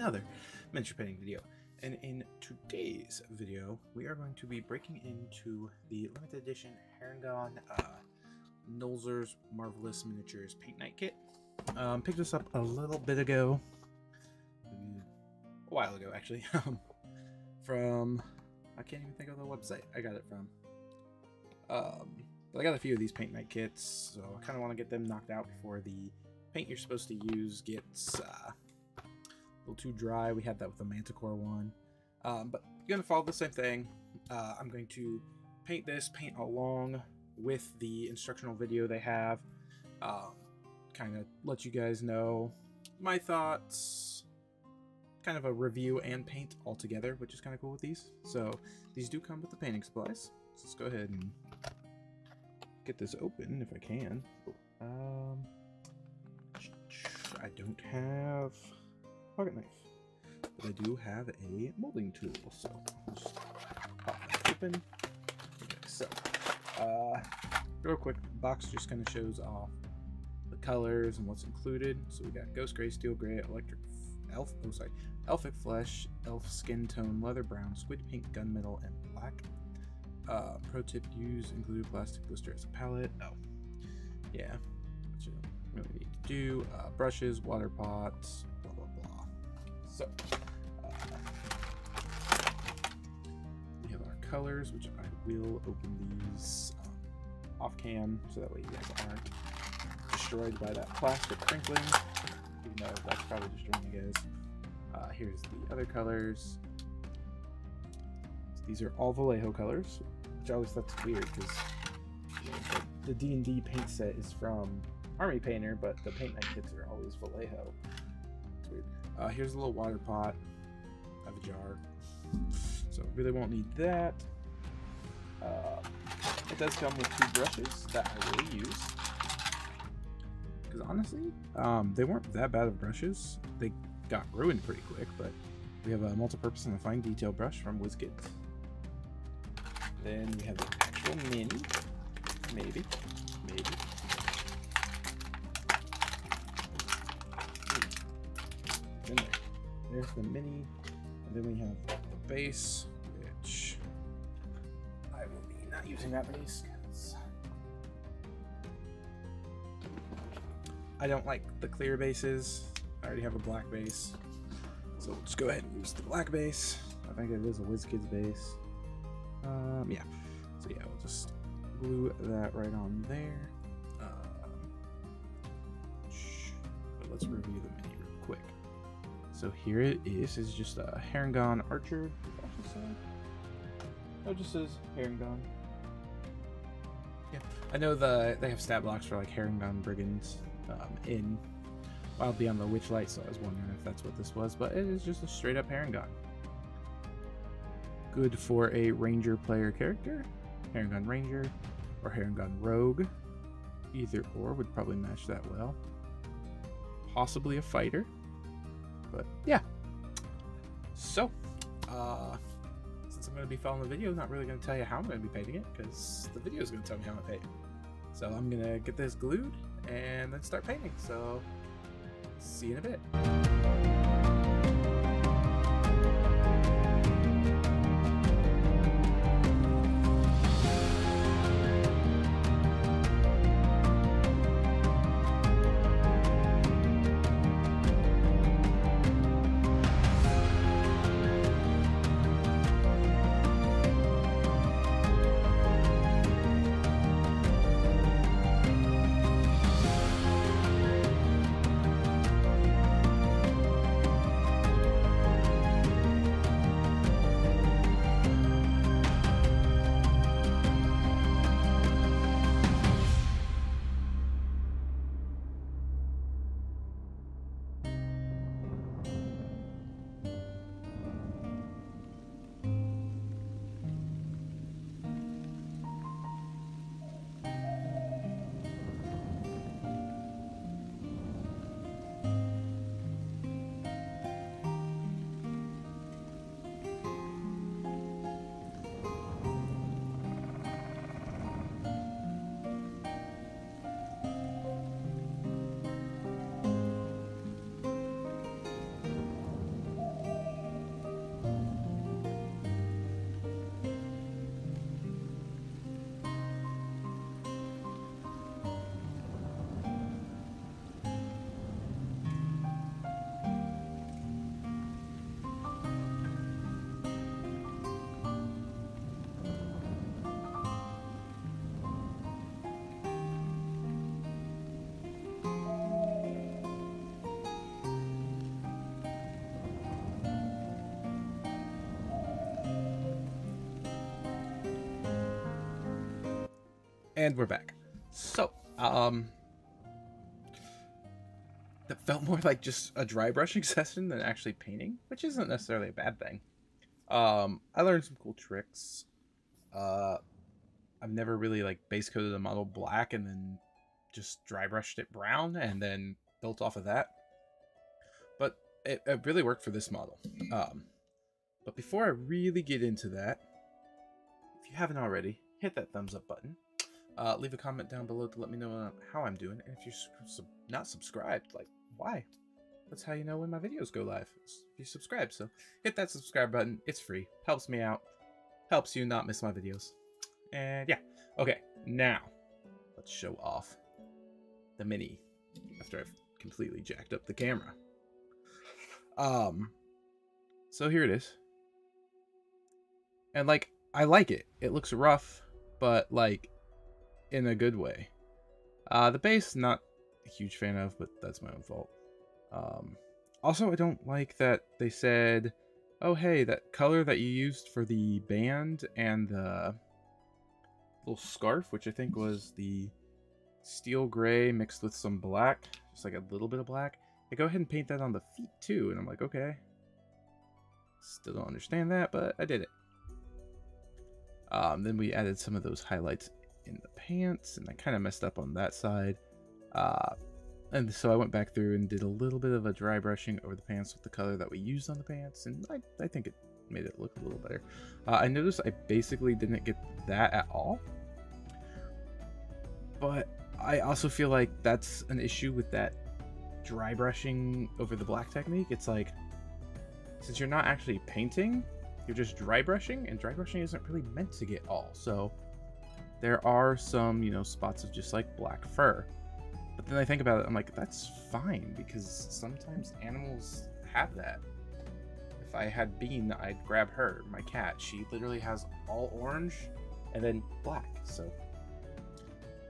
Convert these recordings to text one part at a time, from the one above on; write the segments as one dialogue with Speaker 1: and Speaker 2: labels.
Speaker 1: another miniature painting video. And in today's video, we are going to be breaking into the limited edition Harengon Nolzur's Marvelous Miniatures Paint Night Kit. Picked this up a little bit ago, a while ago actually, from, I can't even think of the website I got it from. But I got a few of these Paint Night kits, so I kind of want to get them knocked out before the paint you're supposed to use gets a little too dry. We had that with the Manticore one. But I'm going to follow the same thing. I'm going to paint along with the instructional video they have. Kind of let you guys know my thoughts. Kind of a review and paint all together, which is kind of cool with these. So these do come with the painting supplies. So let's go ahead and get this open if I can. I don't have a pocket knife, but I do have a molding tool, so I'll just pop that open. Okay, so real quick, the box just kind of shows off the colors and what's included. So we got Ghost Gray, Steel Gray, Elfic Flesh, Elf Skin Tone, Leather Brown, Squid Pink, Gunmetal, and Black. Pro tip: use included plastic blister as a palette. Oh, yeah, what you don't really need to do. Brushes, water pots, blah blah blah. So we have our colors, which I will open these off cam so that way you guys aren't destroyed by that plastic crinkling, even though that's probably destroying you guys. Here's the other colors. So these are all Vallejo colors, which I always thought was weird because the D&D paint set is from Army Painter, but the Paint Night kits are always Vallejo. It's weird. Here's a little water pot. I have a jar, so really won't need that. It does come with 2 brushes that I will use, because honestly, they weren't that bad of brushes. They got ruined pretty quick, but we have a multi-purpose and a fine detail brush from WizKids. Then we have the actual mini, maybe. Then there's the mini, and then we have the base, which I will be not using that base because I don't like the clear bases. I already have a black base, so we'll just go ahead and use the black base. I think it is a WizKids base. Yeah. So yeah, we'll just glue that right on there. But let's review the mini real quick. So here it is. It's just a Harengon Archer. I should say. No, it just says Harengon. Yeah, I know they have stat blocks for like Harengon Brigands in Wild Beyond the Witchlight, so I was wondering if that's what this was, but it is just a straight up Harengon. Good for a Ranger player character, Harengon Ranger, or Harengon Rogue. Either or would probably match that well. Possibly a fighter, but yeah. So, since I'm going to be following the video, I'm not really going to tell you how I'm going to be painting it, because the video is going to tell me how I'm painting. So I'm going to get this glued and then start painting. So, see you in a bit. And we're back. So, that felt more like just a dry brushing session than actually painting, which isn't necessarily a bad thing. I learned some cool tricks. I've never really like base coated a model black and then just dry brushed it brown and then built off of that. But it really worked for this model. But before I really get into that, if you haven't already, hit that thumbs up button. Leave a comment down below to let me know how I'm doing. And if you're not subscribed, like, why? That's how you know when my videos go live. If you subscribe. So hit that subscribe button. It's free. Helps me out. Helps you not miss my videos. And yeah. Okay. Now, let's show off the mini after I've completely jacked up the camera. So here it is. And like, I like it. It looks rough, but like in a good way. The base, not a huge fan of, but that's my own fault. Also, I don't like that they said, oh hey, that color that you used for the band and the little scarf, which I think was the steel gray mixed with some black, just like a little bit of black. Hey, go ahead and paint that on the feet too. And I'm like, okay. Still don't understand that, but I did it. Then we added some of those highlights in the pants, and I kind of messed up on that side. And so I went back through and did a little bit of a dry brushing over the pants with the color that we used on the pants, and I think it made it look a little better. I noticed I basically didn't get that at all. But I also feel like that's an issue with that dry brushing over the black technique. It's like, since you're not actually painting, you're just dry brushing, and dry brushing isn't really meant to get all. So there are some, you know, spots of just like black fur. But then I think about it, I'm like, that's fine, because sometimes animals have that. If I had Bean, I'd grab her, my cat. She literally has all orange and then black. So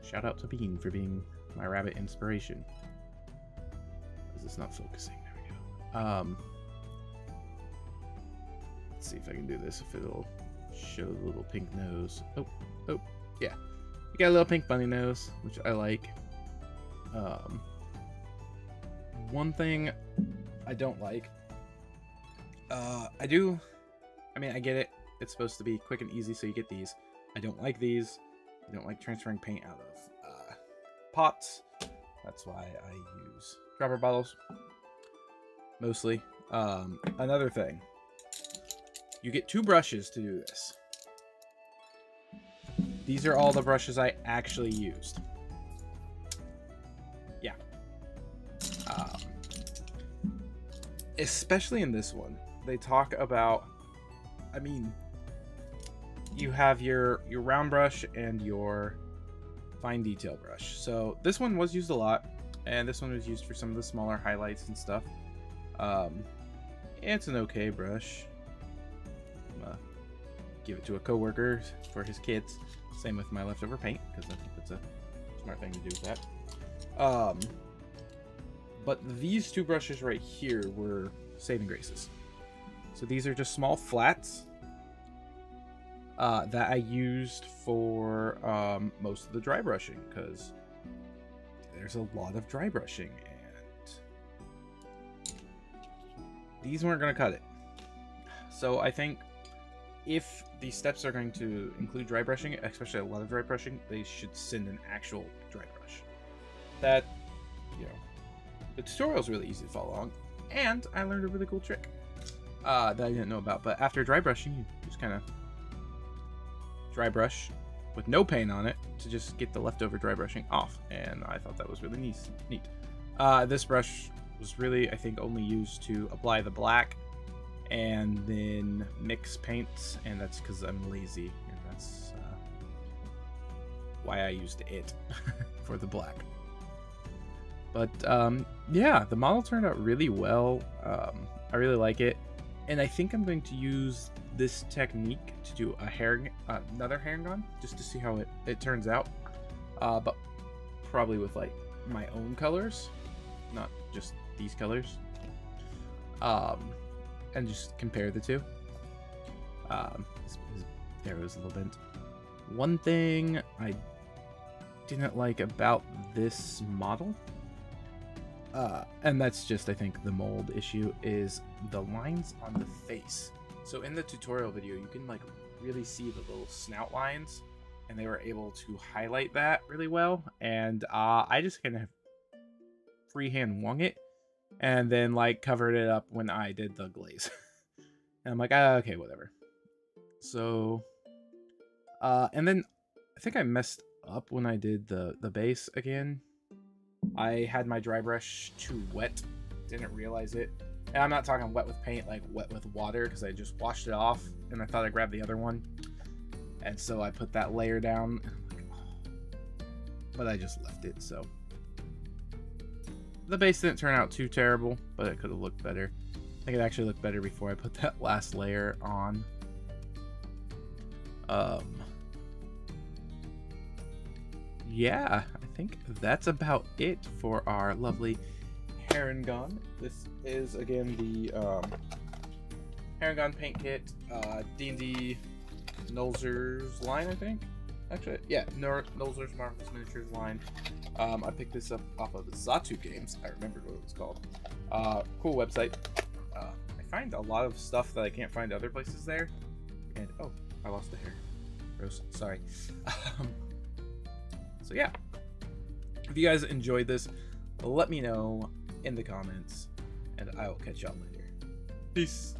Speaker 1: shout out to Bean for being my rabbit inspiration. Is this not focusing? There we go. Let's see if I can do this, if it'll show the little pink nose. Oh, yeah. You got a little pink bunny nose, which I like. One thing I don't like, I get it. It's supposed to be quick and easy, so you get these. I don't like these. I don't like transferring paint out of pots. That's why I use dropper bottles mostly. Another thing, you get 2 brushes to do this. These are all the brushes I actually used. Yeah. Especially in this one, they talk about, I mean, you have your round brush and your fine detail brush. So this one was used a lot, and this one was used for some of the smaller highlights and stuff. It's an okay brush. I'm gonna give it to a coworker for his kids. Same with my leftover paint, because I think that's a smart thing to do with that. But these 2 brushes right here were saving graces. So these are just small flats that I used for most of the dry brushing, because there's a lot of dry brushing, and these weren't going to cut it. So I think if these steps are going to include dry brushing, especially a lot of dry brushing, they should send an actual dry brush. That, you know, the tutorial is really easy to follow along, and I learned a really cool trick that I didn't know about. But after dry brushing, you just kind of dry brush with no paint on it to just get the leftover dry brushing off, and I thought that was really neat. This brush was really, I think, only used to apply the black and then mix paints, and that's because I'm lazy, and that's why I used it for the black. But yeah, the model turned out really well. I really like it, and I think I'm going to use this technique to do another Harengon, just to see how it turns out. But probably with like my own colors, not just these colors. And just compare the 2. His arrow's a little bent. One thing I didn't like about this model, and that's just, I think, the mold issue, is the lines on the face. So in the tutorial video, you can like really see the little snout lines, and they were able to highlight that really well. And I just kind of freehand wung it, and then like covered it up when I did the glaze. And I'm like, okay, whatever. So, and then I think I messed up when I did the base again. I had my dry brush too wet, didn't realize it. And I'm not talking wet with paint, like wet with water, because I just washed it off and I thought I grabbed the other one. And so I put that layer down, and I'm like, oh. But I just left it, so. The base didn't turn out too terrible, but it could have looked better. I think it actually looked better before I put that last layer on. Yeah, I think that's about it for our lovely Harengon. This is, again, the Harengon paint kit, D&D Nolzur's line, I think. Actually, yeah, Nolzur's Marvelous Miniatures line. I picked this up off of the Zatu Games. I remembered what it was called. Cool website. I find a lot of stuff that I can't find other places there. And, oh, I lost the hair. Gross. Sorry. So yeah, if you guys enjoyed this, let me know in the comments, and I will catch y'all later. Peace.